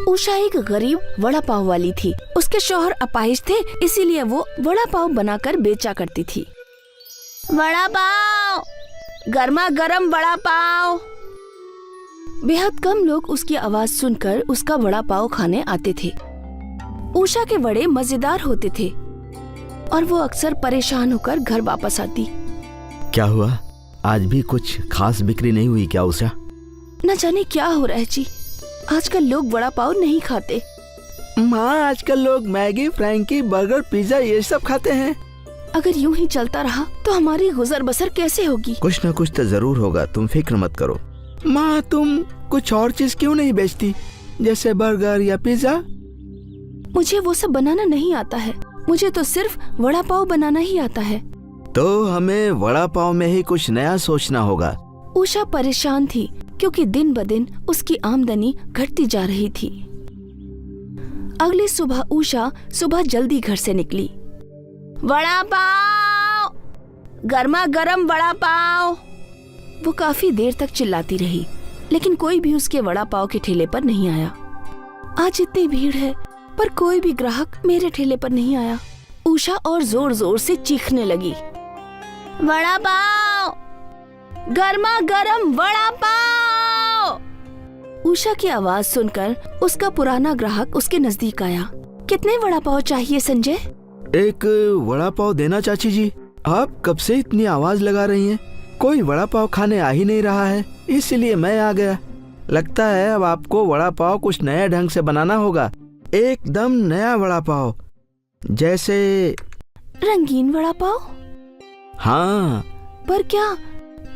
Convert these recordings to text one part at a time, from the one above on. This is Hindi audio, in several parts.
उषा एक गरीब वड़ा पाव वाली थी। उसके शौहर अपाहिज थे, इसीलिए वो वड़ा पाव बनाकर बेचा करती थी। वड़ा पाव, गर्मा गर्म वड़ा पाव। बेहद कम लोग उसकी आवाज सुनकर उसका वड़ा पाव खाने आते थे। उषा के वड़े मजेदार होते थे और वो अक्सर परेशान होकर घर वापस आती। क्या हुआ, आज भी कुछ खास बिक्री नहीं हुई क्या उषा? न जाने क्या हो रहा है जी, आजकल लोग वड़ा पाव नहीं खाते। माँ, आजकल लोग मैगी, फ्रैंकी, बर्गर, पिज्जा ये सब खाते हैं। अगर यूं ही चलता रहा तो हमारी गुजर बसर कैसे होगी? कुछ न कुछ तो जरूर होगा, तुम फिक्र मत करो। माँ, तुम कुछ और चीज क्यों नहीं बेचती, जैसे बर्गर या पिज्जा? मुझे वो सब बनाना नहीं आता है, मुझे तो सिर्फ वड़ा पाव बनाना ही आता है। तो हमें वड़ा पाव में ही कुछ नया सोचना होगा। उषा परेशान थी क्योंकि दिन ब दिन उसकी आमदनी घटती जा रही थी। अगली सुबह उषा सुबह जल्दी घर से निकली। वड़ा पाव, गर्मा गर्म वड़ा पाव। वो काफी देर तक चिल्लाती रही, लेकिन कोई भी उसके वड़ा पाव के ठेले पर नहीं आया। आज इतनी भीड़ है पर कोई भी ग्राहक मेरे ठेले पर नहीं आया। उषा और जोर जोर से चीखने लगी, वड़ा पाव, गर्मा गर्म वड़ा पाव। उषा की आवाज सुनकर उसका पुराना ग्राहक उसके नजदीक आया। कितने वड़ा पाव चाहिए संजय? एक वड़ा पाव देना चाची जी। आप कब से इतनी आवाज लगा रही हैं? कोई वड़ा पाव खाने आ ही नहीं रहा है, इसलिए मैं आ गया। लगता है अब आपको वड़ा पाव कुछ नए ढंग से बनाना होगा, एकदम नया वड़ा पाव, जैसे रंगीन वड़ा पाव। हाँ। पर क्या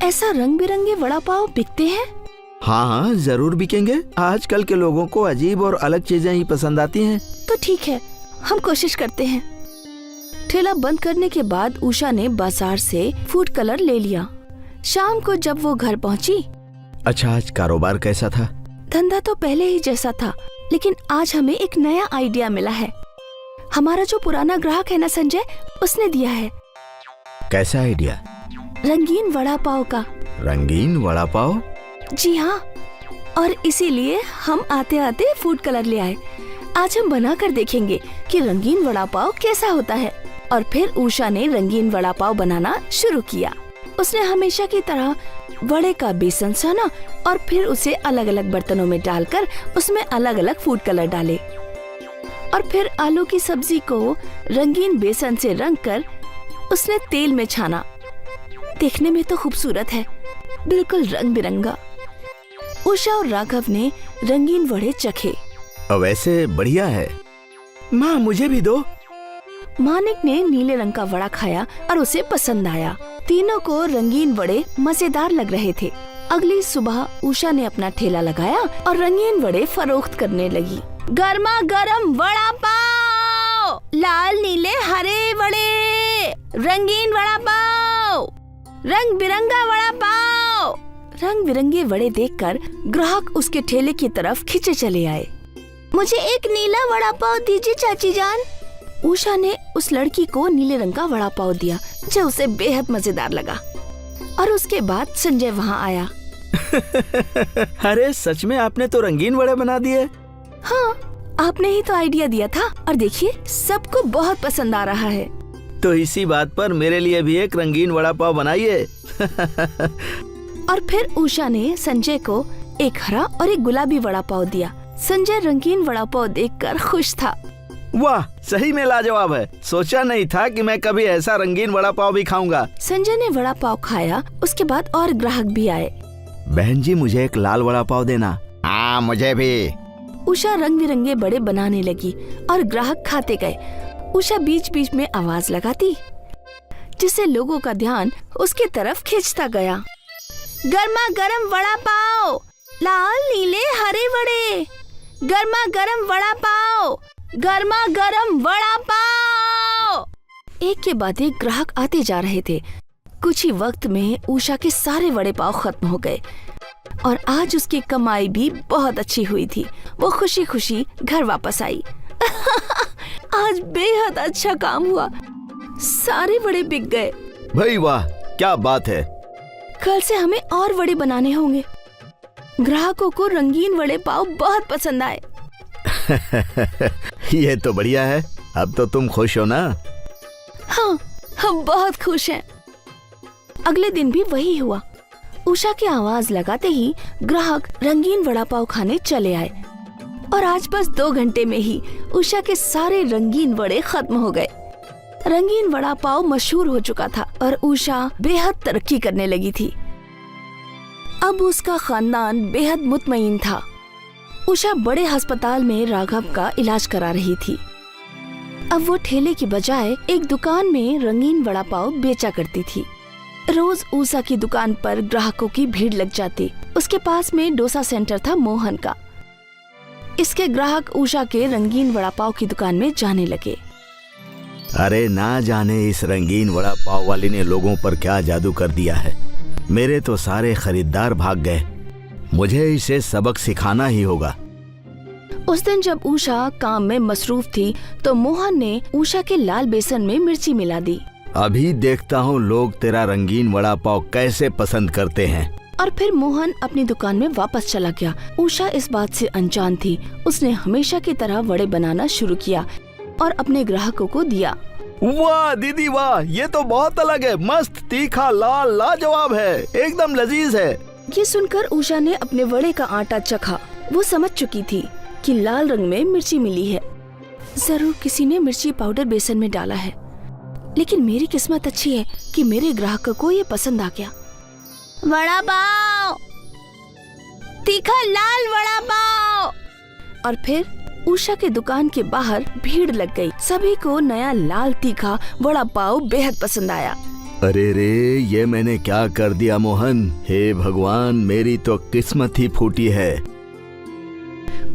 ऐसा रंग बिरंगे वड़ा पाव बिकते हैं? हाँ, जरूर बिकेंगे। आजकल के लोगों को अजीब और अलग चीजें ही पसंद आती हैं। तो ठीक है, हम कोशिश करते हैं। ठेला बंद करने के बाद उषा ने बाजार से फूड कलर ले लिया। शाम को जब वो घर पहुंची। अच्छा, आज कारोबार कैसा था? धंधा तो पहले ही जैसा था, लेकिन आज हमें एक नया आइडिया मिला है। हमारा जो पुराना ग्राहक है ना संजय, उसने दिया है। कैसा आइडिया? रंगीन वड़ा पाव का। रंगीन वड़ा पाव? जी हाँ, और इसीलिए हम आते आते फूड कलर ले आए। आज हम बना कर देखेंगे कि रंगीन वड़ा पाव कैसा होता है। और फिर उषा ने रंगीन वड़ा पाव बनाना शुरू किया। उसने हमेशा की तरह वड़े का बेसन साना और फिर उसे अलग अलग बर्तनों में डालकर उसमें अलग अलग फूड कलर डाले और फिर आलू की सब्जी को रंगीन बेसन से रंग कर उसने तेल में छाना। देखने में तो खूबसूरत है, बिल्कुल रंग बिरंगा। उषा और राघव ने रंगीन वड़े चखे। वैसे बढ़िया है। माँ, मुझे भी दो। मानिक ने नीले रंग का वड़ा खाया और उसे पसंद आया। तीनों को रंगीन वड़े मजेदार लग रहे थे। अगली सुबह उषा ने अपना ठेला लगाया और रंगीन वड़े फरोख्त करने लगी। गर्मा गर्म वड़ा पाव, लाल नीले हरे वड़े, रंगीन वड़ा पाव, रंग बिरंगा वड़ा पाव। रंग बिरंगे वड़े देखकर ग्राहक उसके ठेले की तरफ खींचे चले आए। मुझे एक नीला वड़ा पाव दीजिए चाची जान। उषा ने उस लड़की को नीले रंग का वड़ा पाव दिया, जो उसे बेहद मजेदार लगा। और उसके बाद संजय वहाँ आया। अरे सच में आपने तो रंगीन वड़े बना दिए। हाँ, आपने ही तो आइडिया दिया था और देखिए सबको बहुत पसंद आ रहा है। तो इसी बात पर मेरे लिए भी एक रंगीन वड़ा पाव बनाइए। और फिर उषा ने संजय को एक हरा और एक गुलाबी वड़ा पाव दिया। संजय रंगीन वड़ा पाव देखकर खुश था। वाह, सही में लाजवाब है। सोचा नहीं था कि मैं कभी ऐसा रंगीन वड़ा पाव भी खाऊंगा। संजय ने वड़ा पाव खाया। उसके बाद और ग्राहक भी आए। बहन जी, मुझे एक लाल वड़ा पाव देना। हाँ, मुझे भी। उषा रंग बिरंगे बड़े बनाने लगी और ग्राहक खाते गए। उषा बीच बीच में आवाज लगाती, जिससे लोगों का ध्यान उसकी तरफ खींचता गया। गर्मा गर्म वड़ा पाव, लाल नीले हरे वड़े, गर्मा गर्म वड़ा पाव, गर्मा गर्म वड़ा पाव। एक के बाद एक ग्राहक आते जा रहे थे। कुछ ही वक्त में उषा के सारे वड़े पाव खत्म हो गए और आज उसकी कमाई भी बहुत अच्छी हुई थी। वो खुशी खुशी घर वापस आई। आज बेहद अच्छा काम हुआ, सारे वड़े बिक गए। भाई वाह, क्या बात है। कल से हमें और वड़े बनाने होंगे। ग्राहकों को रंगीन वड़े पाव बहुत पसंद आए। ये तो बढ़िया है। अब तो तुम खुश हो ना? हाँ, हम बहुत खुश हैं। अगले दिन भी वही हुआ। उषा की आवाज लगाते ही ग्राहक रंगीन वड़ा पाव खाने चले आए और आज बस 2 घंटे में ही उषा के सारे रंगीन वड़े खत्म हो गए। रंगीन वड़ा पाव मशहूर हो चुका था और उषा बेहद तरक्की करने लगी थी। अब उसका खानदान बेहद मुतमईन था। उषा बड़े अस्पताल में राघव का इलाज करा रही थी। अब वो ठेले की बजाय एक दुकान में रंगीन वड़ा पाव बेचा करती थी। रोज उषा की दुकान पर ग्राहकों की भीड़ लग जाती। उसके पास में डोसा सेंटर था मोहन का। इसके ग्राहक उषा के रंगीन वड़ा पाव की दुकान में जाने लगे। अरे ना जाने इस रंगीन वड़ा पाव वाले ने लोगों पर क्या जादू कर दिया है। मेरे तो सारे खरीदार भाग गए। मुझे इसे सबक सिखाना ही होगा। उस दिन जब उषा काम में मसरूफ थी तो मोहन ने उषा के लाल बेसन में मिर्ची मिला दी। अभी देखता हूँ लोग तेरा रंगीन वड़ा पाव कैसे पसंद करते हैं। और फिर मोहन अपनी दुकान में वापस चला गया। उषा इस बात से अनजान थी। उसने हमेशा की तरह वड़े बनाना शुरू किया और अपने ग्राहकों को दिया। वाह दीदी वाह, ये तो बहुत अलग है। मस्त, तीखा, लाल, लाजवाब है, एकदम लजीज है। ये सुनकर उषा ने अपने वड़े का आटा चखा। वो समझ चुकी थी कि लाल रंग में मिर्ची मिली है। जरूर किसी ने मिर्ची पाउडर बेसन में डाला है, लेकिन मेरी किस्मत अच्छी है कि मेरे ग्राहकों को ये पसंद आ गया। वड़ा पाव, तीखा लाल वड़ा पाव। और फिर उषा के दुकान के बाहर भीड़ लग गई। सभी को नया लाल तीखा वड़ा पाव बेहद पसंद आया। अरे रे, ये मैंने क्या कर दिया मोहन। हे भगवान, मेरी तो किस्मत ही फूटी है।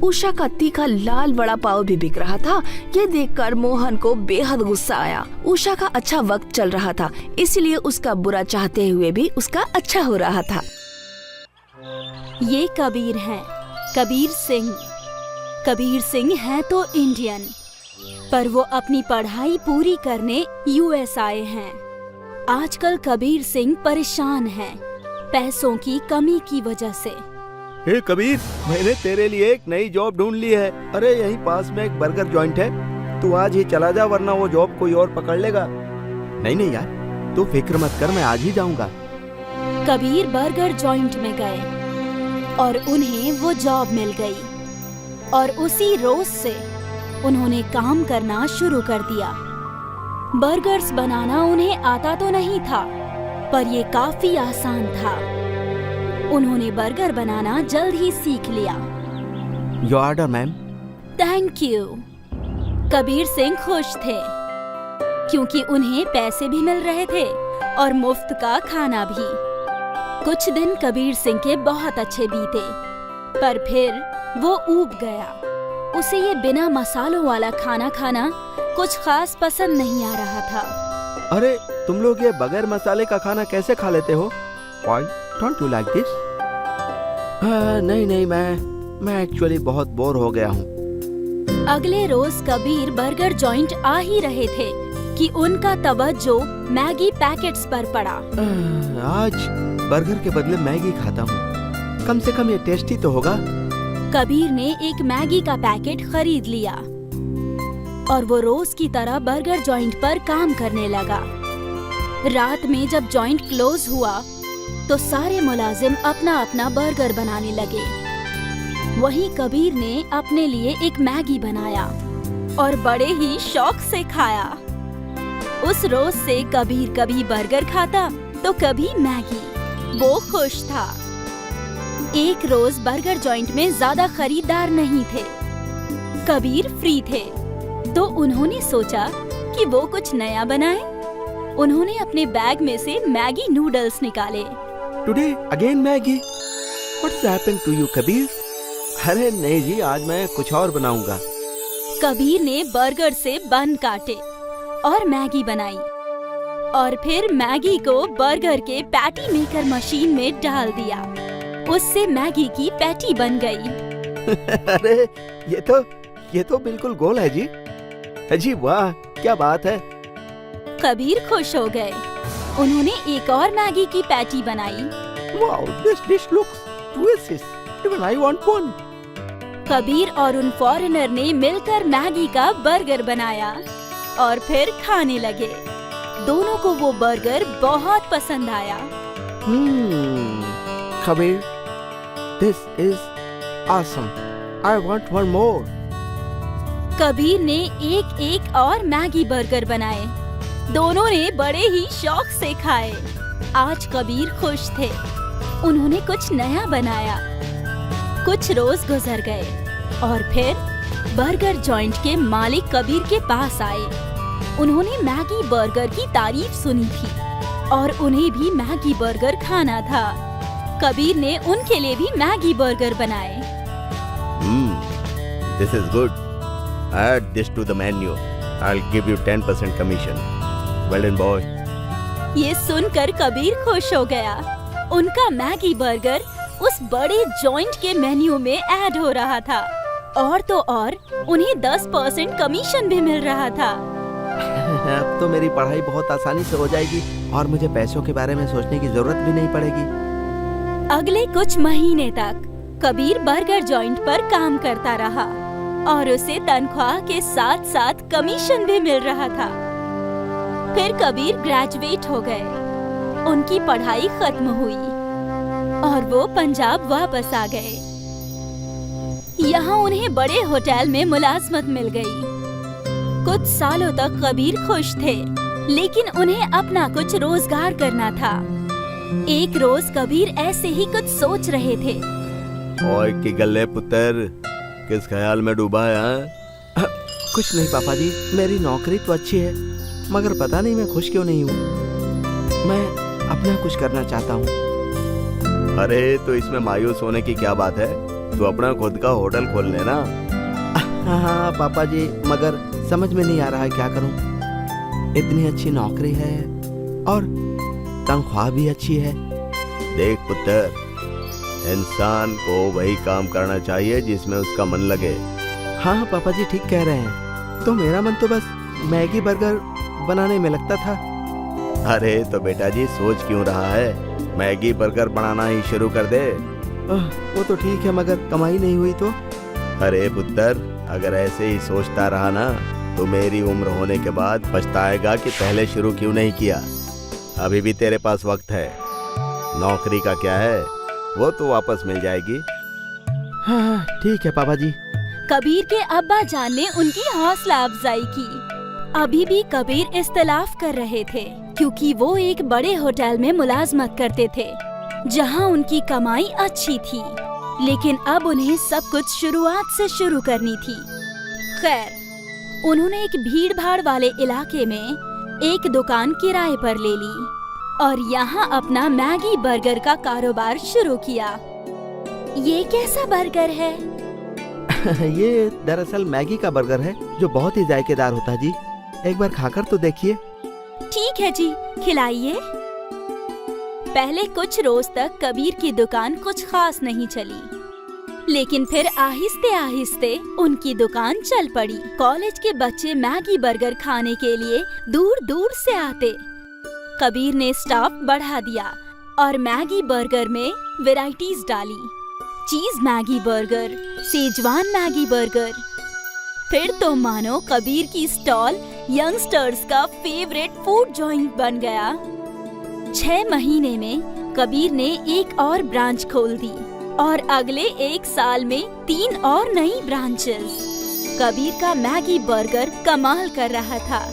उषा का तीखा लाल वड़ा पाव भी बिक रहा था। ये देखकर मोहन को बेहद गुस्सा आया। उषा का अच्छा वक्त चल रहा था, इसलिए उसका बुरा चाहते हुए भी उसका अच्छा हो रहा था। ये कबीर हैं, कबीर सिंह। कबीर सिंह है तो इंडियन, पर वो अपनी पढ़ाई पूरी करने यूएस आए हैं। आजकल कबीर सिंह परेशान हैं, पैसों की कमी की वजह से। हे कबीर, मैंने तेरे लिए एक नई जॉब ढूंढ ली है। अरे यहीं पास में एक बर्गर जॉइंट है, तू आज ही चला जा वरना वो जॉब कोई और पकड़ लेगा। नहीं नहीं यार, तू फिक्र मत कर, मैं आज ही जाऊंगा। कबीर बर्गर जॉइंट में गए और उन्हें वो जॉब मिल गई और उसी रोज से उन्होंने काम करना शुरू कर दिया। बर्गर्स बनाना उन्हें आता तो नहीं था, पर ये काफी आसान था। उन्होंने बर्गर बनाना जल्द ही सीख लिया। Your order ma'am. Thank you. Kabir Singh खुश थे क्योंकि उन्हें पैसे भी मिल रहे थे और मुफ्त का खाना भी। कुछ दिन कबीर सिंह के बहुत अच्छे बीते, पर फिर वो ऊब गया। उसे ये बिना मसालों वाला खाना खाना कुछ खास पसंद नहीं आ रहा था। अरे तुम लोग ये बगैर मसाले का खाना कैसे खा लेते हो? Why don't you like this? नहीं नहीं, मैं एक्चुअली बहुत बोर हो गया हूँ। अगले रोज कबीर बर्गर जॉइंट आ ही रहे थे कि उनका तवज्जो मैगी पैकेट्स पर पड़ा। आज बर्गर के बदले मैगी खाता हूँ, कम से कम ये टेस्टी तो होगा। कबीर ने एक मैगी का पैकेट खरीद लिया और वो रोज की तरह बर्गर जॉइंट पर काम करने लगा। रात में जब जॉइंट क्लोज हुआ तो सारे मुलाजिम अपना अपना बर्गर बनाने लगे। वहीं कबीर ने अपने लिए एक मैगी बनाया और बड़े ही शौक से खाया। उस रोज से कबीर कभी बर्गर खाता तो कभी मैगी। वो खुश था। एक रोज बर्गर जॉइंट में ज्यादा खरीदार नहीं थे। कबीर फ्री थे तो उन्होंने सोचा कि वो कुछ नया बनाए। उन्होंने अपने बैग में से मैगी नूडल्स निकाले। Today again Maggi? What's happened to you Kabir? अरे नहीं जी, आज मैं कुछ और बनाऊंगा। कबीर ने बर्गर से बन काटे और मैगी बनाई और फिर मैगी को बर्गर के पैटी मेकर मशीन में डाल दिया। उससे मैगी की पैटी बन गई। अरे ये तो बिल्कुल गोल है जी। जी वाह, क्या बात है। कबीर खुश हो गए। उन्होंने एक और मैगी की पैटी बनाई। Wow, this dish looks delicious. Even I want one. Kabir और उन फॉरेनर ने मिलकर मैगी का बर्गर बनाया और फिर खाने लगे। दोनों को वो बर्गर बहुत पसंद आया। Kabir, this is awesome. I want one more. Kabir ने एक एक और मैगी बर्गर बनाए। दोनों ने बड़े ही शौक से खाए। आज कबीर खुश थे। उन्होंने कुछ नया बनाया। कुछ रोज गुजर गए और फिर बर्गर जॉइंट के मालिक कबीर के पास आए। उन्होंने मैगी बर्गर की तारीफ सुनी थी और उन्हें भी मैगी बर्गर खाना था। कबीर ने उनके लिए भी मैगी बर्गर बनाए। This is good. Add this to the menu. I'll give you 10% commission. Well done, boy. ये सुनकर कबीर खुश हो गया। उनका मैगी बर्गर उस बड़े जॉइंट के मेन्यू में ऐड हो रहा था और तो और उन्हें 10% कमीशन भी मिल रहा था। अब तो मेरी पढ़ाई बहुत आसानी से हो जाएगी और मुझे पैसों के बारे में सोचने की जरूरत भी नहीं पड़ेगी। अगले कुछ महीने तक कबीर बर्गर जॉइंट पर काम करता रहा और उसे तनख्वाह के साथ साथ कमीशन भी मिल रहा था। फिर कबीर ग्रेजुएट हो गए। उनकी पढ़ाई खत्म हुई और वो पंजाब वापस आ गए। यहाँ उन्हें बड़े होटल में मुलाजमत मिल गई। कुछ सालों तक कबीर खुश थे, लेकिन उन्हें अपना कुछ रोजगार करना था। एक रोज कबीर ऐसे ही कुछ सोच रहे थे। ओए की गल्ले पुत्र, किस ख्याल में डूबा है? हाँ? कुछ नहीं पापा जी, मेरी नौकरी तो अच्छी है, मगर पता नहीं मैं खुश क्यों नहीं हूँ। मैं अपना कुछ करना चाहता हूँ। अरे तो इसमें मायूस होने की क्या बात है? तू अपना खुद का होटल खोल लेना। हाँ पापा जी, मगर समझ में नहीं आ रहा है क्या करूँ। इतनी अच्छी नौकरी है और तनख्वाह भी अच्छी है। देख पुत्र, इंसान को वही काम करना चाहिए जिसमें उसका मन लगे। हाँ पापा जी ठीक कह रहे हैं। तो मेरा मन तो बस मैगी बर्गर बनाने में लगता था। अरे तो बेटा जी सोच क्यों रहा है? मैगी बर्गर बनाना ही शुरू कर दे। वो तो ठीक है, मगर कमाई नहीं हुई तो? अरे पुत्र, अगर ऐसे ही सोचता रहा ना तो मेरी उम्र होने के बाद पछताएगा कि पहले शुरू क्यों नहीं किया। अभी भी तेरे पास वक्त है। नौकरी का क्या है, वो तो वापस मिल जाएगी। हाँ ठीक है पापा जी। कबीर के अब्बा जान ने उनकी हौसला अफजाई की। अभी भी कबीर इख्तिलाफ कर रहे थे क्योंकि वो एक बड़े होटल में मुलाजमत करते थे जहां उनकी कमाई अच्छी थी, लेकिन अब उन्हें सब कुछ शुरुआत से शुरू करनी थी। खैर, उन्होंने एक भीड़ भाड़ वाले इलाके में एक दुकान किराए पर ले ली और यहाँ अपना मैगी बर्गर का कारोबार शुरू किया। ये कैसा बर्गर है? ये दरअसल मैगी का बर्गर है जो बहुत ही जायकेदार होता है जी। एक बार खाकर तो देखिए। ठीक है जी, खिलाइए। पहले कुछ रोज तक कबीर की दुकान कुछ खास नहीं चली, लेकिन फिर आहिस्ते आहिस्ते उनकी दुकान चल पड़ी। कॉलेज के बच्चे मैगी बर्गर खाने के लिए दूर दूर से आते। कबीर ने स्टाफ बढ़ा दिया और मैगी बर्गर में वैरायटीज डाली। चीज Maggi burger, Schezwan Maggi burger. फिर तो मानो कबीर की स्टॉल यंगस्टर्स का फेवरेट फूड जॉइंट बन गया। 6 महीने में कबीर ने एक और ब्रांच खोल दी और अगले 1 साल में 3 और नई ब्रांचेस। कबीर का मैगी बर्गर कमाल कर रहा था।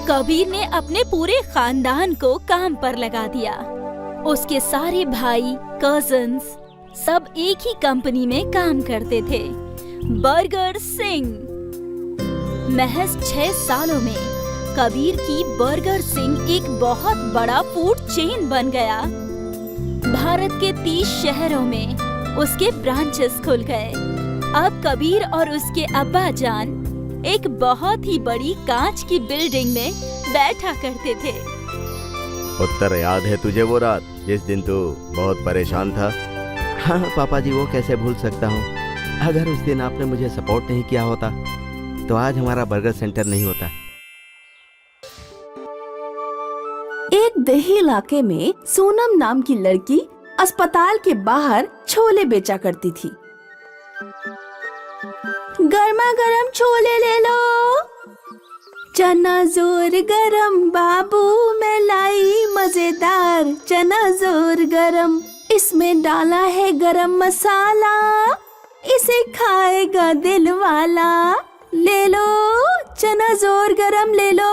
कबीर ने अपने पूरे खानदान को काम पर लगा दिया। उसके सारे भाई, कजिन्स सब एक ही कंपनी में काम करते थे, बर्गर सिंह। महज 6 सालों में कबीर की बर्गर सिंह एक बहुत बड़ा फूड चेन बन गया। भारत के 30 शहरों में उसके ब्रांचेस खुल गए। अब कबीर और उसके अब्बा जान एक बहुत ही बड़ी कांच की बिल्डिंग में बैठा करते थे। उत्तर याद है तुझे वो रात जिस दिन तू बहुत परेशान था? हाँ पापा जी, वो कैसे भूल सकता हूँ। अगर उस दिन आपने मुझे सपोर्ट नहीं किया होता तो आज हमारा बर्गर सेंटर नहीं होता। एक देही इलाके में सोनम नाम की लड़की अस्पताल के बाहर छोले बेचा करती थी। गर्मा गर्म छोले ले लो। चना जोर गरम बाबू, मैं लाई मजेदार चना जोर गरम। इसमें डाला है गरम मसाला, इसे खाएगा दिल वाला। ले लो चना जोर गरम ले लो।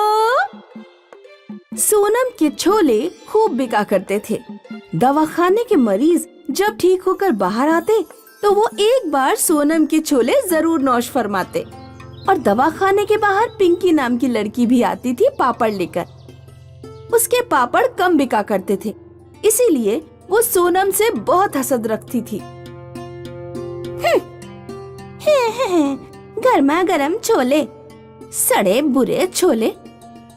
सोनम के छोले खूब बिका करते थे। दवाखाने के मरीज जब ठीक होकर बाहर आते तो वो एक बार सोनम के छोले जरूर नौश फरमाते। और दवाखाने के बाहर पिंकी नाम की लड़की भी आती थी पापड़ लेकर। उसके पापड़ कम बिका करते थे, इसीलिए वो सोनम से बहुत हसद रखती थी। गर्मा गर्म छोले, सड़े बुरे छोले,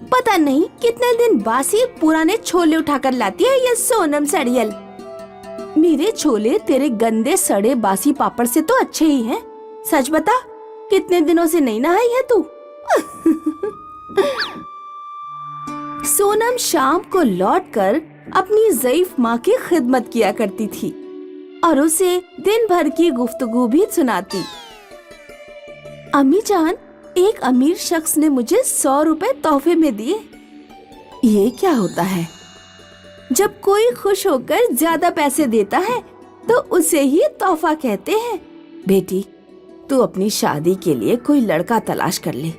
पता नहीं कितने दिन बासी पुराने छोले उठाकर लाती है ये सोनम सड़ियल। मेरे छोले तेरे गंदे सड़े बासी पापड़ से तो अच्छे ही हैं। सच बता, कितने दिनों से नहीं नहाई है तू? सोनम शाम को लौटकर अपनी ज़ईफ माँ की खिदमत किया करती थी और उसे दिन भर की गुफ्तगू भी सुनाती। अम्मी जान, एक अमीर शख्स ने मुझे 100 रुपए तोहफे में दिए। ये क्या होता है? जब कोई खुश होकर ज्यादा पैसे देता है तो उसे ही तोहफा कहते हैं। बेटी, तू अपनी शादी के लिए कोई लड़का तलाश कर ले।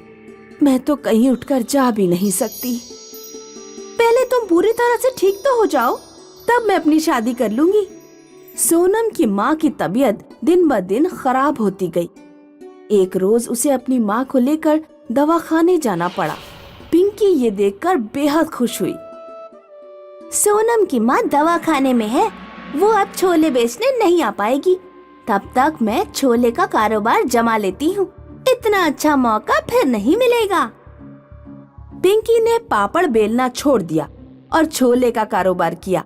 मैं तो कहीं उठकर जा भी नहीं सकती। पहले तुम पूरी तरह से ठीक तो हो जाओ, तब मैं अपनी शादी कर लूंगी। सोनम की माँ की तबीयत दिन ब दिन खराब होती गई। एक रोज उसे अपनी माँ को लेकर दवाखाने जाना पड़ा। पिंकी ये देखकर बेहद खुश हुई। सोनम की माँ दवाखाने में है, वो अब छोले बेचने नहीं आ पाएगी। तब तक मैं छोले का कारोबार जमा लेती हूँ। इतना अच्छा मौका फिर नहीं मिलेगा। पिंकी ने पापड़ बेलना छोड़ दिया और छोले का कारोबार किया,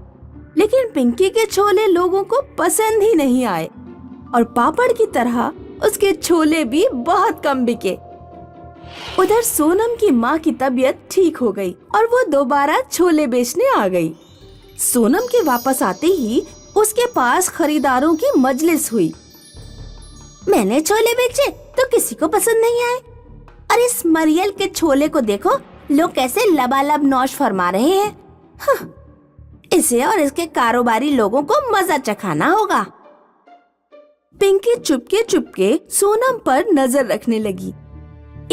लेकिन पिंकी के छोले लोगों को पसंद ही नहीं आए और पापड़ की तरह उसके छोले भी बहुत कम बिके। उधर सोनम की माँ की तबीयत ठीक हो गई और वो दोबारा छोले बेचने आ गई। सोनम के वापस आते ही उसके पास खरीदारों की मजलिस हुई। मैंने छोले बेचे तो किसी को पसंद नहीं आए, और इस मरियल के छोले को देखो, लोग कैसे लबालब नौश फरमा रहे हैं। इसे और इसके कारोबारी लोगों को मजा चखाना होगा। पिंकी चुपके चुपके सोनम पर नजर रखने लगी।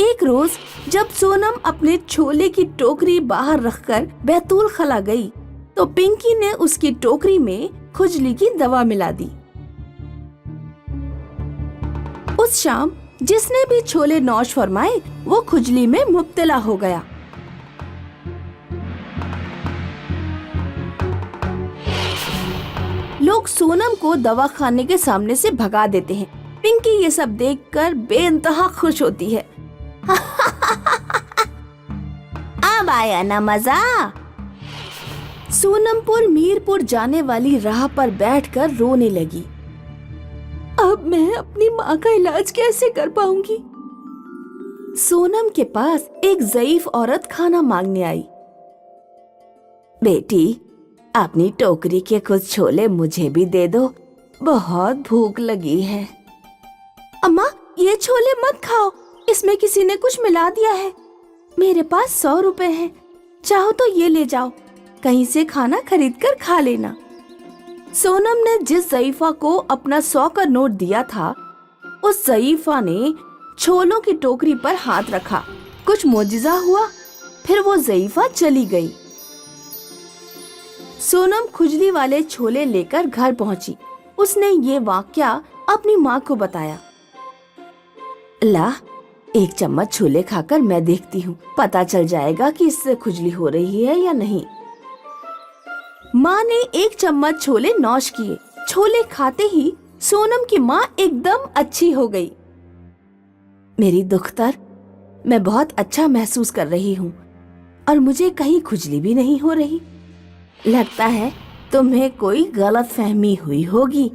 एक रोज जब सोनम अपने छोले की टोकरी बाहर रखकर बैतूल खला गई तो पिंकी ने उसकी टोकरी में खुजली की दवा मिला दी। उस शाम जिसने भी छोले नौश फरमाए वो खुजली में मुब्तला हो गया। लोग सोनम को दवाखाने के सामने से भगा देते हैं। पिंकी ये सब देखकर बेइंतहा खुश होती है। अब आया ना मजा। सोनमपुर मीरपुर जाने वाली राह पर बैठकर रोने लगी। अब मैं अपनी माँ का इलाज कैसे कर पाऊंगी? सोनम के पास एक ज़ईफ औरत खाना मांगने आई। बेटी, अपनी टोकरी के कुछ छोले मुझे भी दे दो, बहुत भूख लगी है। अम्मा, ये छोले मत खाओ, इसमें किसी ने कुछ मिला दिया है। मेरे पास 100 रुपए हैं, चाहो तो ये ले जाओ, कहीं से खाना खरीद कर खा लेना। सोनम ने जिस ज़ईफा को अपना 100 का नोट दिया था, उस ज़ईफा ने छोलों की टोकरी पर हाथ रखा। कुछ मोजिज़ा हुआ, फिर वो ज़ईफा चली गई। सोनम खुजली वाले छोले लेकर घर पहुंची। उसने ये वाकया अपनी माँ को बताया। ला, एक चम्मच छोले खाकर मैं देखती हूँ, पता चल जाएगा कि इससे खुजली हो रही है या नहीं। माँ ने एक चम्मच छोले नौश किए। छोले खाते ही सोनम की माँ एकदम अच्छी हो गई। मेरी दुख्तर, मैं बहुत अच्छा महसूस कर रही हूँ और मुझे कहीं खुजली भी नहीं हो रही। लगता है तुम्हें कोई गलतफहमी हुई होगी।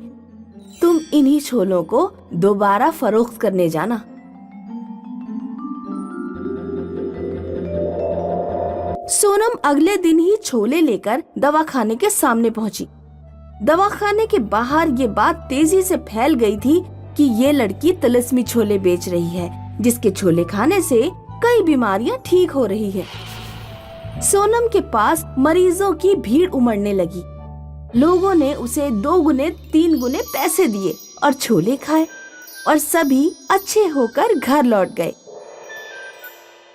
तुम इन्हीं छोलों को दोबारा फरोख्त करने जाना। सोनम अगले दिन ही छोले लेकर दवाखाने के सामने पहुंची। दवाखाने के बाहर ये बात तेजी से फैल गई थी कि ये लड़की तिलिस्मी छोले बेच रही है, जिसके छोले खाने से कई बीमारियां ठीक हो रही है। सोनम के पास मरीजों की भीड़ उमड़ने लगी। लोगों ने उसे 2 गुने 3 गुने पैसे दिए और छोले खाए और सभी अच्छे होकर घर लौट गए।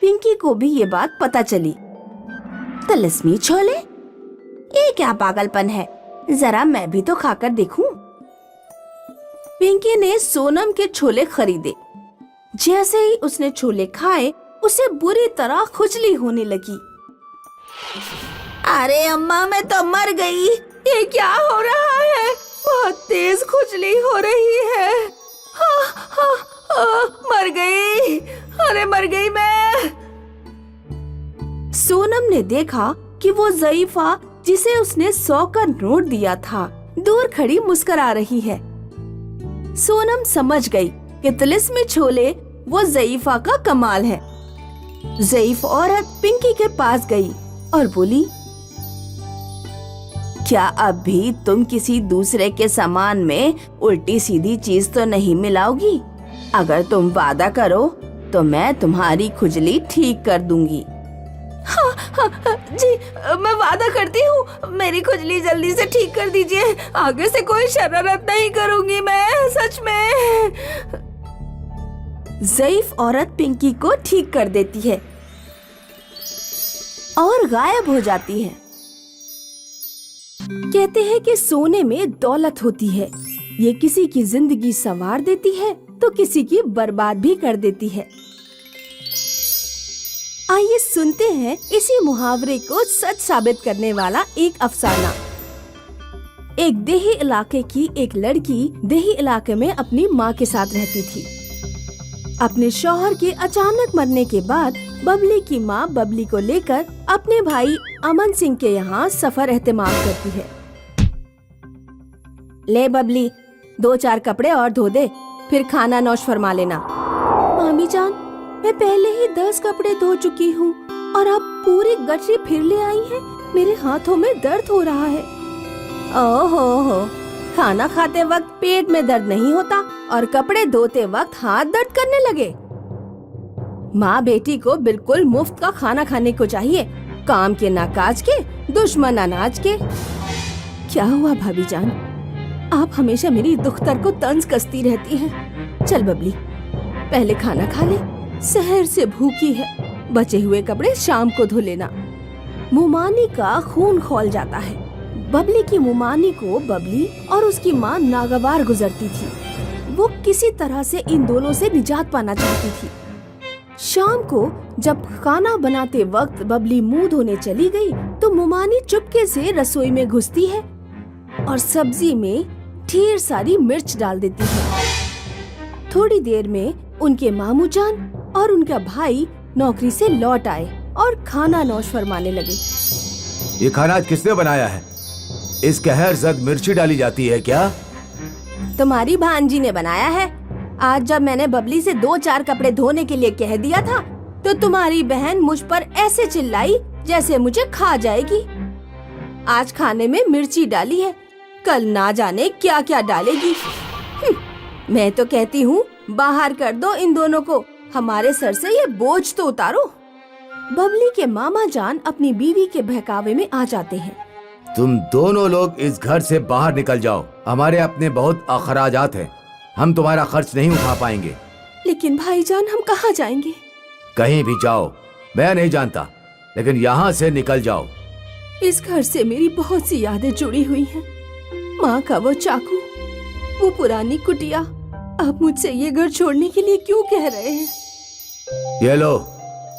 पिंकी को भी ये बात पता चली। तिलिस्मी छोले, ये क्या पागलपन है, जरा मैं भी तो खाकर देखूं। पिंकी ने सोनम के छोले खरीदे। जैसे ही उसने छोले खाए उसे बुरी तरह खुजली होने लगी। अरे अम्मा, मैं तो मर गई, ये क्या हो रहा है, बहुत तेज खुजली हो रही है। मर गई, अरे मर गई मैं। सोनम ने देखा कि वो ज़ईफा, जिसे उसने 100 का नोट दिया था, दूर खड़ी मुस्कुरा रही है। सोनम समझ गई कि तिलिस्मी छोले वो ज़ईफा का कमाल है। ज़ईफ औरत पिंकी के पास गई और बोली, क्या अब भी तुम किसी दूसरे के सामान में उल्टी सीधी चीज तो नहीं मिलाओगी? अगर तुम वादा करो तो मैं तुम्हारी खुजली ठीक कर दूंगी। हाँ, जी, मैं वादा करती हूँ, मेरी खुजली जल्दी से ठीक कर दीजिए। आगे से कोई शरारत नहीं करूंगी मैं, सच में। ज़ईफ औरत पिंकी को ठीक कर देती है और गायब हो जाती है। कहते हैं कि सोने में दौलत होती है, ये किसी की जिंदगी संवार देती है तो किसी की बर्बाद भी कर देती है। आइए सुनते हैं इसी मुहावरे को सच साबित करने वाला एक अफसाना। एक देही इलाके की एक लड़की देही इलाके में अपनी माँ के साथ रहती थी। अपने शौहर के अचानक मरने के बाद बबली की माँ बबली को लेकर अपने भाई अमन सिंह के यहाँ सफर एहतमाम करती है। ले बबली, 2-4 कपड़े और धो दे, फिर खाना नौश फरमा लेना। मामी जान, मैं पहले ही 10 कपड़े धो चुकी हूँ और आप पूरी गठरी फिर ले आई हैं। मेरे हाथों में दर्द हो रहा है। ओहो, खाना खाते वक्त पेट में दर्द नहीं होता और कपड़े धोते वक्त हाथ दर्द करने लगे। माँ बेटी को बिल्कुल मुफ्त का खाना खाने को चाहिए, काम के ना काज के, दुश्मन अनाज के। क्या हुआ भाभी जान, आप हमेशा मेरी दुख्तर को तंज कसती रहती हैं। चल बबली, पहले खाना खा ले, सहर से भूखी है। बचे हुए कपड़े शाम को धो लेना। मुमानी का खून खौल जाता है। बबली की मुमानी को बबली और उसकी माँ नागवार गुजरती थी। वो किसी तरह से इन दोनों से निजात पाना चाहती थी। शाम को जब खाना बनाते वक्त बबली मुंह धोने चली गई तो मुमानी चुपके से रसोई में घुसती है और सब्जी में ढेर सारी मिर्च डाल देती है। थोड़ी देर में उनके मामू जान और उनका भाई नौकरी से लौट आए और खाना नौश फरमाने लगे। ये खाना आज किसने बनाया है? इस कहर जद मिर्ची डाली जाती है क्या? तुम्हारी भांजी ने बनाया है। आज जब मैंने बबली से 2-4 कपड़े धोने के लिए कह दिया था तो तुम्हारी बहन मुझ पर ऐसे चिल्लाई जैसे मुझे खा जाएगी। आज खाने में मिर्ची डाली है, कल ना जाने क्या क्या डालेगी। मैं तो कहती हूँ बाहर कर दो इन दोनों को, हमारे सर से ये बोझ तो उतारो। बबली के मामा जान अपनी बीवी के बहकावे में आ जाते हैं। तुम दोनों लोग इस घर से बाहर निकल जाओ, हमारे अपने बहुत अखराजात हैं, हम तुम्हारा खर्च नहीं उठा पाएंगे। लेकिन भाईजान, हम कहाँ जाएंगे? कहीं भी जाओ, मैं नहीं जानता, लेकिन यहाँ से निकल जाओ। इस घर से मेरी बहुत सी यादें जुड़ी हुई हैं। माँ का वो चाकू, वो पुरानी कुटिया। आप मुझसे ये घर छोड़ने के लिए क्यों कह रहे हैं? ये लो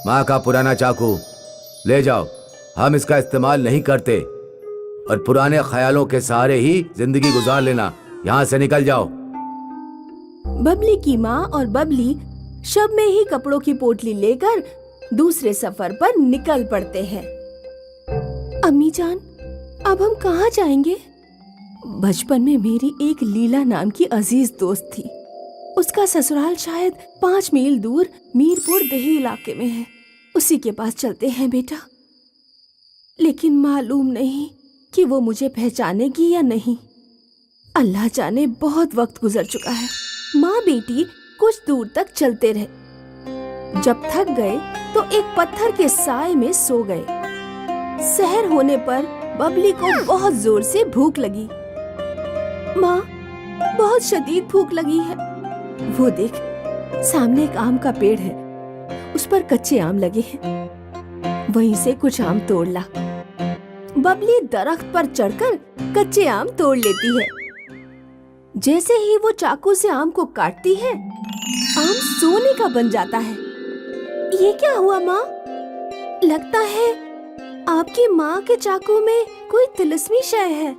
माँ का पुराना चाकू, ले जाओ। हम इसका इस्तेमाल नहीं करते और पुराने ख्यालों के सहारे ही जिंदगी गुजार लेना। यहाँ से निकल जाओ। बबली की माँ और बबली शब में ही कपड़ों की पोटली लेकर दूसरे सफर पर निकल पड़ते हैं। अम्मी जान, अब हम कहाँ जाएंगे? बचपन में मेरी एक लीला नाम की अजीज दोस्त थी। उसका ससुराल शायद 5 मील दूर मीरपुर देही इलाके में है। उसी के पास चलते हैं बेटा। लेकिन मालूम नहीं कि वो मुझे पहचानेगी या नहीं। अल्लाह जाने, बहुत वक्त गुजर चुका है। माँ बेटी कुछ दूर तक चलते रहे। जब थक गए तो एक पत्थर के साए में सो गए। सहर होने पर बबली को बहुत जोर से भूख लगी। माँ, बहुत शदीद भूख लगी है। वो देख, सामने एक आम का पेड़ है, उस पर कच्चे आम लगे हैं। वहीं से कुछ आम तोड़ ला। बबली दरख्त पर चढ़कर कच्चे आम तोड़ लेती है। जैसे ही वो चाकू से आम को काटती है, आम सोने का बन जाता है। ये क्या हुआ माँ? लगता है आपकी माँ के चाकू में कोई तिलिस्मी शय है।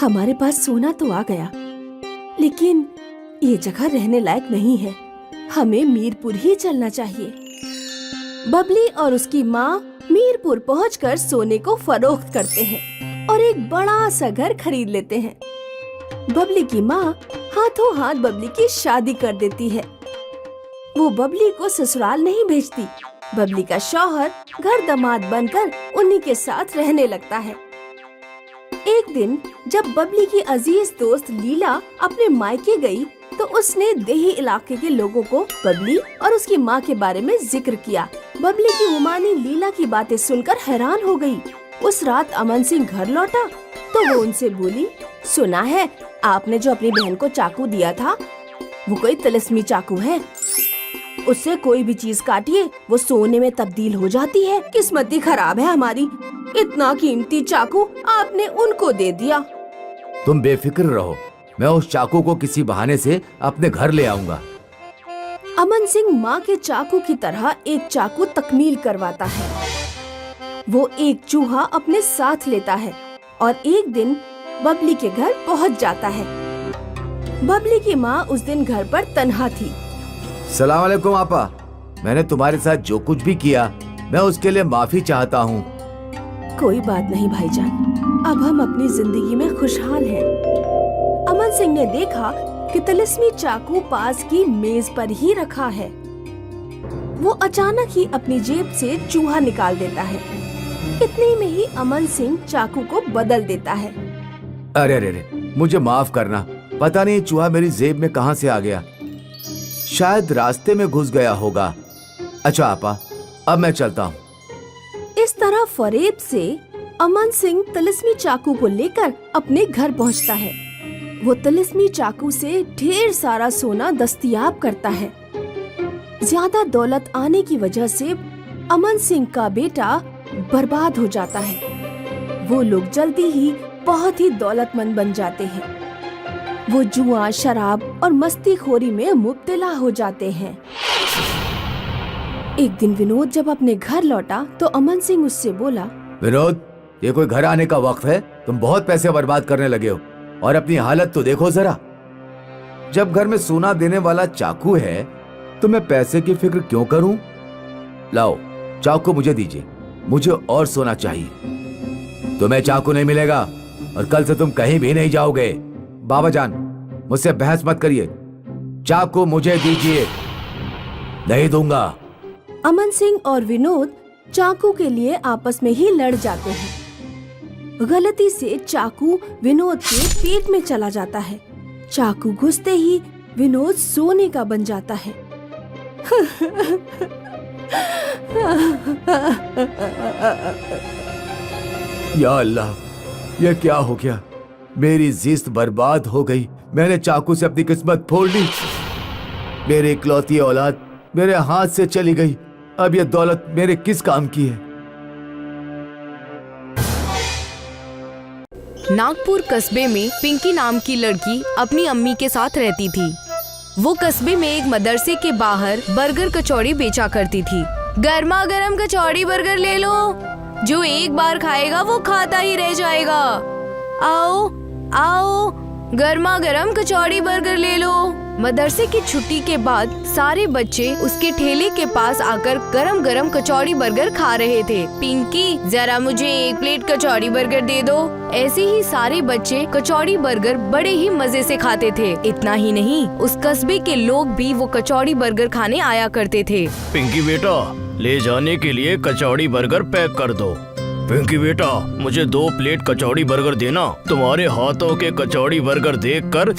हमारे पास सोना तो आ गया, लेकिन ये जगह रहने लायक नहीं है। हमें मीरपुर ही चलना चाहिए। बबली और उसकी माँ मीरपुर पहुंचकर सोने को फरोख्त करते हैं और एक बड़ा सा घर खरीद लेते हैं। बबली की माँ हाथों हाथ बबली की शादी कर देती है। वो बबली को ससुराल नहीं भेजती। बबली का शौहर घर दामाद बनकर उन्हीं के साथ रहने लगता है। एक दिन जब बबली की अजीज दोस्त लीला अपने मायके गई, तो उसने देही इलाके के लोगों को बबली और उसकी माँ के बारे में जिक्र किया। बबली की उमानी लीला की बातें सुनकर हैरान हो गई। उस रात अमन सिंह घर लौटा तो वो उनसे बोली, सुना है आपने जो अपनी बहन को चाकू दिया था, वो कोई तिलिस्मी चाकू है। उससे कोई भी चीज काटिए वो सोने में तब्दील हो जाती है। किस्मत ही खराब है हमारी, इतना कीमती चाकू आपने उनको दे दिया। तुम बेफिक्र रहो, मैं उस चाकू को किसी बहाने से अपने घर ले आऊंगा। अमन सिंह माँ के चाकू की तरह एक चाकू तकमील करवाता है। वो एक चूहा अपने साथ लेता है और एक दिन बबली के घर पहुँच जाता है। बबली की माँ उस दिन घर पर तन्हा थी। सलाम अलैकुम आपा, मैंने तुम्हारे साथ जो कुछ भी किया मैं उसके लिए माफी चाहता हूँ। कोई बात नहीं भाईजान, अब हम अपनी जिंदगी में खुशहाल हैं। अमन सिंह ने देखा कि तिलिस्मी चाकू पास की मेज पर ही रखा है। वो अचानक ही अपनी जेब से चूहा निकाल देता है। इतने में ही अमन सिंह चाकू को बदल देता है। अरे अरे अरे, मुझे माफ करना, पता नहीं चूहा मेरी जेब में कहाँ से आ गया, शायद रास्ते में घुस गया होगा। अच्छा आपा, अब मैं चलता हूँ। इस तरह फरेब से अमन सिंह तिलिस्मी चाकू को लेकर अपने घर पहुँचता है। वो तिलिस्मी चाकू से ढेर सारा सोना दस्तयाब करता है। ज्यादा दौलत आने की वजह से अमन सिंह का बेटा बर्बाद हो जाता है। वो लोग जल्दी ही बहुत ही दौलतमंद बन जाते हैं। वो जुआ, शराब और मस्तीखोरी में मुब्तला हो जाते हैं। एक दिन विनोद जब अपने घर लौटा तो अमन सिंह उससे बोला, विनोद, ये कोई घर आने का वक्त है? तुम बहुत पैसे बर्बाद करने लगे हो और अपनी हालत तो देखो जरा। जब घर में सोना देने वाला चाकू है तो मैं पैसे की फिक्र क्यों करूं? लाओ चाकू मुझे दीजिए, मुझे और सोना चाहिए। तुम्हें चाकू नहीं मिलेगा और कल से तुम कहीं भी नहीं जाओगे। बाबा जान, मुझसे बहस मत करिए, चाकू मुझे दीजिए। नहीं दूंगा। अमन सिंह और विनोद चाकू के लिए आपस में ही लड़ जाते हैं। गलती से चाकू विनोद के पेट में चला जाता है। चाकू घुसते ही विनोद सोने का बन जाता है। या अल्लाह, ये क्या हो गया? मेरी जिस्त बर्बाद हो गई। मैंने चाकू से अपनी किस्मत फोड़ ली। मेरी इकलौती औलाद मेरे हाथ से चली गई। अब ये दौलत मेरे किस काम की है? नागपुर कस्बे में पिंकी नाम की लड़की अपनी अम्मी के साथ रहती थी। वो कस्बे में एक मदरसे के बाहर बर्गर कचौड़ी बेचा करती थी। गर्मा गर्म कचौड़ी बर्गर ले लो, जो एक बार खाएगा वो खाता ही रह जाएगा। आओ आओ, गर्मा गर्म कचौड़ी बर्गर ले लो। मदरसे की छुट्टी के बाद सारे बच्चे उसके ठेले के पास आकर गरम गरम कचौड़ी बर्गर खा रहे थे। पिंकी, जरा मुझे एक प्लेट कचौड़ी बर्गर दे दो। ऐसे ही सारे बच्चे कचौड़ी बर्गर बड़े ही मजे से खाते थे। इतना ही नहीं, उस कस्बे के लोग भी वो कचौड़ी बर्गर खाने आया करते थे। पिंकी बेटा, ले जाने के लिए कचौड़ी बर्गर पैक कर दो। पिंकी बेटा, मुझे 2 प्लेट कचौड़ी बर्गर देना। तुम्हारे हाथों के कचौड़ी बर्गर देखकर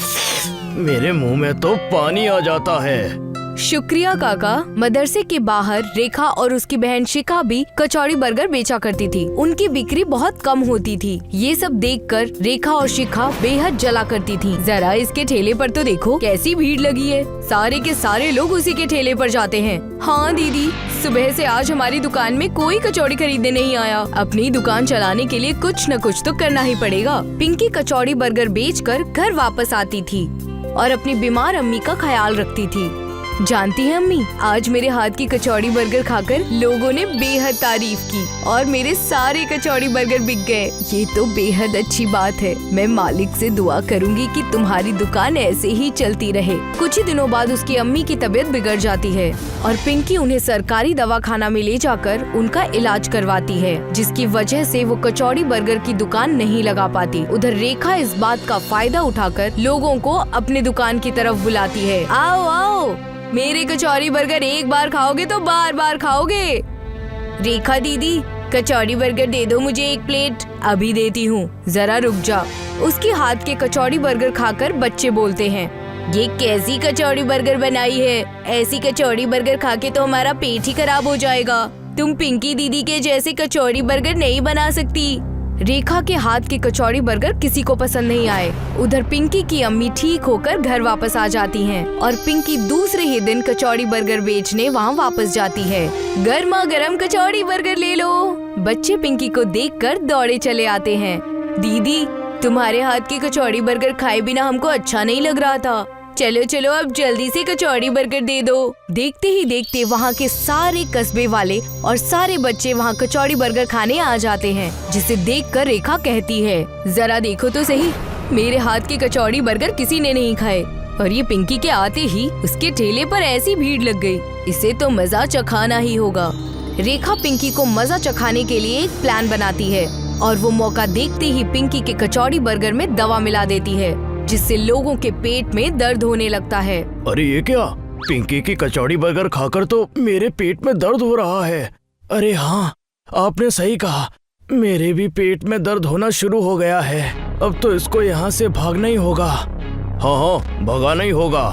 मेरे मुंह में तो पानी आ जाता है। शुक्रिया काका। मदरसे के बाहर रेखा और उसकी बहन शिखा भी कचौड़ी बर्गर बेचा करती थी। उनकी बिक्री बहुत कम होती थी। ये सब देखकर रेखा और शिखा बेहद जला करती थी। जरा इसके ठेले पर तो देखो कैसी भीड़ लगी है। सारे के सारे लोग उसी के ठेले पर जाते हैं। हाँ दीदी, सुबह से आज हमारी दुकान में कोई कचौड़ी खरीदने नहीं आया। अपनी दुकान चलाने के लिए कुछ न कुछ तो करना ही पड़ेगा। पिंकी कचौड़ी बर्गर बेचकर घर वापस आती थी और अपनी बीमार अम्मी का ख्याल रखती थी। जानती है अम्मी, आज मेरे हाथ की कचौड़ी बर्गर खाकर लोगों ने बेहद तारीफ की और मेरे सारे कचौड़ी बर्गर बिक गए। ये तो बेहद अच्छी बात है। मैं मालिक से दुआ करूंगी कि तुम्हारी दुकान ऐसे ही चलती रहे। कुछ ही दिनों बाद उसकी अम्मी की तबीयत बिगड़ जाती है और पिंकी उन्हें सरकारी दवाखाना में ले जाकर उनका इलाज करवाती है, जिसकी वजह से वो कचौड़ी बर्गर की दुकान नहीं लगा पाती। उधर रेखा इस बात का फायदा उठाकर लोगों को अपने दुकान की तरफ बुलाती है। आओ आओ, मेरे कचौड़ी बर्गर एक बार खाओगे तो बार बार खाओगे। रेखा दीदी, कचौड़ी बर्गर दे दो मुझे 1 प्लेट। अभी देती हूँ, जरा रुक जा। उसके हाथ के कचौड़ी बर्गर खाकर बच्चे बोलते हैं, ये कैसी कचौड़ी बर्गर बनाई है? ऐसी कचौड़ी बर्गर खा के तो हमारा पेट ही खराब हो जाएगा। तुम पिंकी दीदी के जैसे कचौड़ी बर्गर नहीं बना सकती। रेखा के हाथ के कचौड़ी बर्गर किसी को पसंद नहीं आए। उधर पिंकी की अम्मी ठीक होकर घर वापस आ जाती हैं और पिंकी दूसरे ही दिन कचौड़ी बर्गर बेचने वहाँ वापस जाती है। गर्मा गर्म कचौड़ी बर्गर ले लो। बच्चे पिंकी को देखकर दौड़े चले आते हैं। दीदी, तुम्हारे हाथ की कचौड़ी बर्गर खाए बिना हमको अच्छा नहीं लग रहा था। चलो चलो, अब जल्दी से कचौड़ी बर्गर दे दो। देखते ही देखते वहाँ के सारे कस्बे वाले और सारे बच्चे वहाँ कचौड़ी बर्गर खाने आ जाते हैं, जिसे देखकर रेखा कहती है, जरा देखो तो सही, मेरे हाथ की कचौड़ी बर्गर किसी ने नहीं खाए। और ये पिंकी के आते ही उसके ठेले पर ऐसी भीड़ लग गई। इसे तो मजा चखाना ही होगा। रेखा पिंकी को मजा चखाने के लिए एक प्लान बनाती है और वो मौका देखते ही पिंकी के कचौड़ी बर्गर में दवा मिला देती है, जिससे लोगों के पेट में दर्द होने लगता है। अरे ये क्या? पिंकी की कचौड़ी बर्गर खाकर तो मेरे पेट में दर्द हो रहा है। अरे हाँ, आपने सही कहा, मेरे भी पेट में दर्द होना शुरू हो गया है। अब तो इसको यहाँ से भागना ही होगा। हाँ, भगाना ही होगा।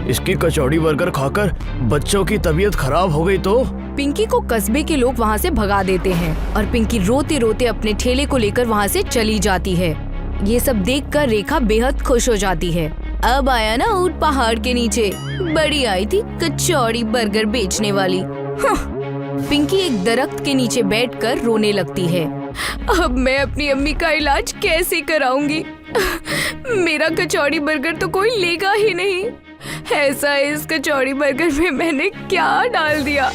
इसकी कचौड़ी बर्गर खाकर बच्चों की तबीयत खराब हो गई तो। पिंकी को कस्बे के लोग वहाँ से भगा देते हैं और पिंकी रोते रोते अपने ठेले को लेकर वहाँ से चली जाती है। ये सब देखकर रेखा बेहद खुश हो जाती है। अब आया ना ऊंट पहाड़ के नीचे, बड़ी आई थी कचौड़ी बर्गर बेचने वाली। पिंकी एक दरख्त के नीचे बैठकर रोने लगती है। अब मैं अपनी अम्मी का इलाज कैसे कराऊंगी? मेरा कचौड़ी बर्गर तो कोई लेगा ही नहीं। ऐसा इस कचौड़ी बर्गर में मैंने क्या डाल दिया?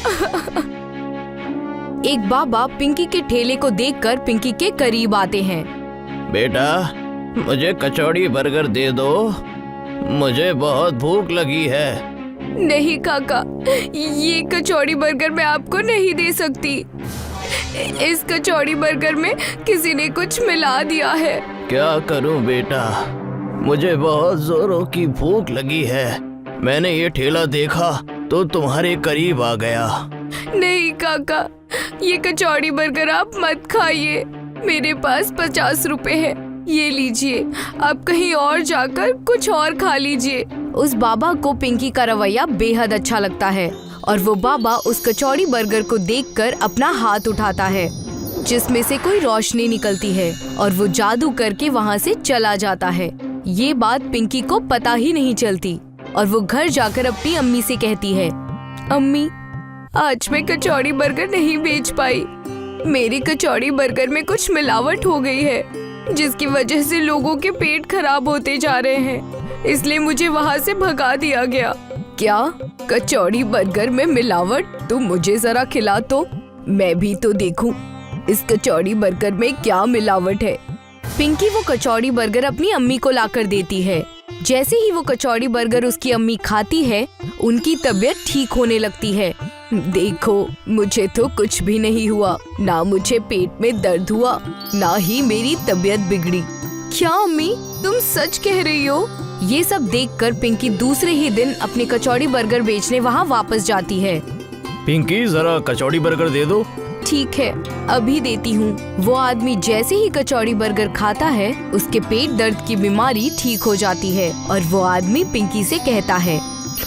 एक बाबा पिंकी के ठेले को देखकर पिंकी के करीब आते हैं। बेटा, मुझे कचौड़ी बर्गर दे दो, मुझे बहुत भूख लगी है। नहीं काका, ये कचौड़ी बर्गर मैं आपको नहीं दे सकती। इस कचौड़ी बर्गर में किसी ने कुछ मिला दिया है। क्या करूं बेटा, मुझे बहुत जोरों की भूख लगी है। मैंने ये ठेला देखा तो तुम्हारे करीब आ गया। नहीं काका, ये कचौड़ी बर्गर आप मत खाइए। मेरे पास 50 रुपए है, ये लीजिए, आप कहीं और जाकर कुछ और खा लीजिए। उस बाबा को पिंकी का रवैया बेहद अच्छा लगता है और वो बाबा उस कचौड़ी बर्गर को देखकर अपना हाथ उठाता है, जिसमें से कोई रोशनी निकलती है और वो जादू करके वहाँ से चला जाता है। ये बात पिंकी को पता ही नहीं चलती और वो घर जाकर अपनी अम्मी से कहती है, अम्मी, आज मैं कचौड़ी बर्गर नहीं बेच पाई। मेरी कचौड़ी बर्गर में कुछ मिलावट हो गई है, जिसकी वजह से लोगों के पेट खराब होते जा रहे हैं, इसलिए मुझे वहाँ से भगा दिया गया। क्या कचौड़ी बर्गर में मिलावट? तुम मुझे जरा खिला तो मैं भी तो देखूं इस कचौड़ी बर्गर में क्या मिलावट है। पिंकी वो कचौड़ी बर्गर अपनी अम्मी को लाकर देती है। जैसे ही वो कचौड़ी बर्गर उसकी अम्मी खाती है, उनकी तबीयत ठीक होने लगती है। देखो, मुझे तो कुछ भी नहीं हुआ, ना मुझे पेट में दर्द हुआ, ना ही मेरी तबीयत बिगड़ी। क्या अम्मी, तुम सच कह रही हो? ये सब देखकर पिंकी दूसरे ही दिन अपनी कचौड़ी बर्गर बेचने वहाँ वापस जाती है। पिंकी, जरा कचौड़ी बर्गर दे दो, ठीक है, अभी देती हूँ। वो आदमी जैसे ही कचौड़ी बर्गर खाता है, उसके पेट दर्द की बीमारी ठीक हो जाती है और वो आदमी पिंकी से कहता है,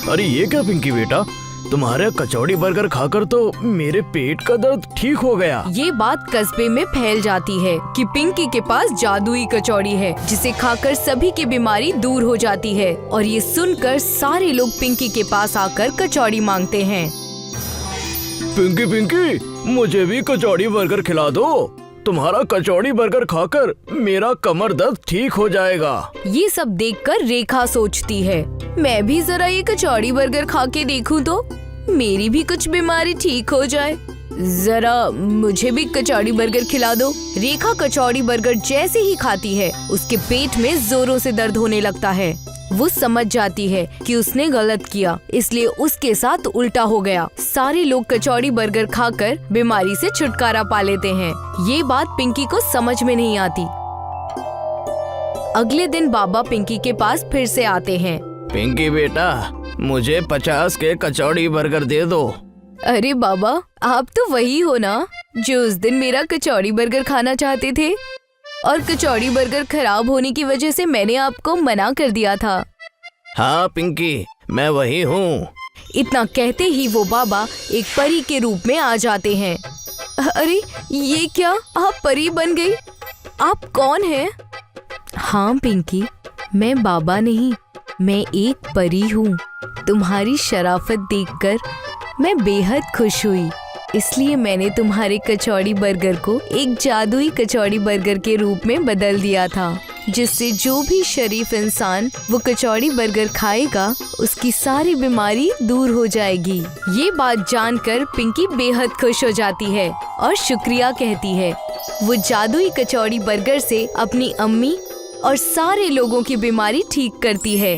अरे ये क्या पिंकी बेटा, तुम्हारे कचौड़ी बर्गर खाकर तो मेरे पेट का दर्द ठीक हो गया। ये बात कस्बे में फैल जाती है कि पिंकी के पास जादुई कचौड़ी है जिसे खाकर सभी की बीमारी दूर हो जाती है। और ये सुनकर सारे लोग पिंकी के पास आकर कचौड़ी मांगते हैं। पिंकी पिंकी, मुझे भी कचौड़ी बर्गर खिला दो। तुम्हारा कचौड़ी बर्गर खाकर मेरा कमर दर्द ठीक हो जाएगा। ये सब देखकर रेखा सोचती है, मैं भी जरा ये कचौड़ी बर्गर खा के देखूं तो मेरी भी कुछ बीमारी ठीक हो जाए। जरा मुझे भी कचौड़ी बर्गर खिला दो। रेखा कचौड़ी बर्गर जैसे ही खाती है, उसके पेट में जोरों से दर्द होने लगता है। वो समझ जाती है कि उसने गलत किया, इसलिए उसके साथ उल्टा हो गया। सारे लोग कचौड़ी बर्गर खाकर बीमारी से छुटकारा पा लेते हैं। ये बात पिंकी को समझ में नहीं आती। अगले दिन बाबा पिंकी के पास फिर से आते हैं। पिंकी बेटा, मुझे 50 के कचौड़ी बर्गर दे दो। अरे बाबा, आप तो वही हो ना जो उस दिन मेरा कचौड़ी बर्गर खाना चाहते थे और कचौड़ी बर्गर खराब होने की वजह से मैंने आपको मना कर दिया था। हाँ पिंकी, मैं वही हूँ। इतना कहते ही वो बाबा एक परी के रूप में आ जाते हैं। अरे ये क्या, आप परी बन गई? आप कौन हैं? हाँ पिंकी, मैं बाबा नहीं, मैं एक परी हूँ। तुम्हारी शराफत देखकर मैं बेहद खुश हुई, इसलिए मैंने तुम्हारे कचौड़ी बर्गर को एक जादुई कचौड़ी बर्गर के रूप में बदल दिया था, जिससे जो भी शरीफ इंसान वो कचौड़ी बर्गर खाएगा उसकी सारी बीमारी दूर हो जाएगी। ये बात जानकर पिंकी बेहद खुश हो जाती है और शुक्रिया कहती है। वो जादुई कचौड़ी बर्गर से अपनी अम्मी और सारे लोगों की बीमारी ठीक करती है।